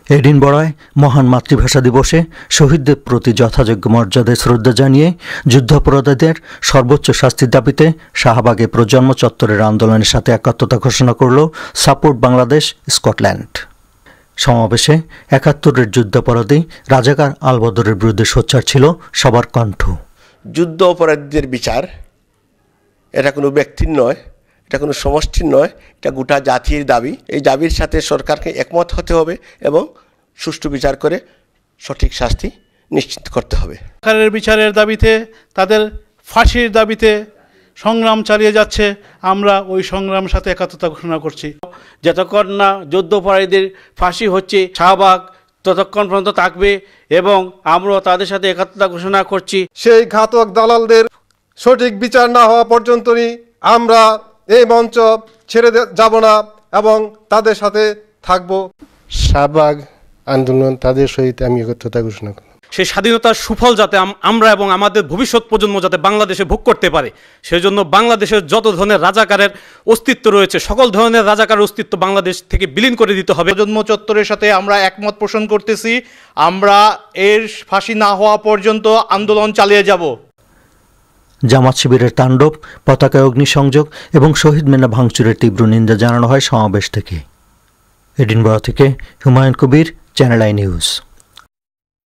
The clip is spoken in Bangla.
এডিনবরায় মহান মাতৃভাষা দিবসে শহীদদের প্রতি যথাযোগ্য মর্যাদায় শ্রদ্ধা জানিয়ে যুদ্ধাপরাধীদের সর্বোচ্চ শাস্তির দাবিতে শাহবাগে প্রজন্ম চত্বরের আন্দোলনের সাথে একাত্মতা ঘোষণা করল সাপোর্ট বাংলাদেশ স্কটল্যান্ড। সমাবেশে ৭১-এর যুদ্ধাপরাধী রাজাকার আলবদরের বিরুদ্ধে সোচ্চার ছিল সবার কণ্ঠ। যুদ্ধ অপরাধীদের বিচার এটা কোনো ব্যক্তির নয়, এটা কোনো সমষ্টির নয়, এটা গোটা জাতির দাবি। এই দাবির সাথে সরকারকে একমত হতে হবে এবং সুষ্ঠু বিচার করে সঠিক শাস্তি নিশ্চিত করতে হবে। সরকারের বিচারের দাবিতে, তাদের ফাঁসির দাবিতে সংগ্রাম চালিয়ে যাচ্ছে। আমরা ওই সংগ্রামের সাথে একাত্মতা ঘোষণা করছি। যতক্ষণ না যুদ্ধাপরাধীদের ফাঁসি হচ্ছে শাহবাগ ততক্ষণ পর্যন্ত থাকবে এবং আমরা তাদের সাথে একাত্মতা ঘোষণা করছি। সেই ঘাতক দালালদের সঠিক বিচার না হওয়া পর্যন্তই আমরা এই মঞ্চ ছেড়ে যাব না এবং তাদের সাথে থাকব। শাহবাগ আন্দোলন তাদের সহিত আমি একত্রতা ঘোষণা করলাম। সেই স্বাধীনতার সুফল যাতে আমরা এবং আমাদের ভবিষ্যৎ প্রজন্ম যাতে বাংলাদেশে ভোগ করতে পারে, সেজন্য বাংলাদেশের যত ধরনের রাজাকারের অস্তিত্ব রয়েছে সকল ধরনের রাজাকারের অস্তিত্ব বাংলাদেশ থেকে বিলীন করে দিতে হবে। প্রজন্ম চত্বরের সাথে আমরা একমত পোষণ করতেছি। আমরা এর ফাঁসি না হওয়া পর্যন্ত আন্দোলন চালিয়ে যাব। জামাত শিবিরের তাণ্ডব, পতাকায় অগ্নিসংযোগ এবং শহীদ মিনার ভাঙচুরের তীব্র নিন্দা জানানো হয় সমাবেশ থেকে। এডিনবরা থেকে Humayun Kabir, channel I news.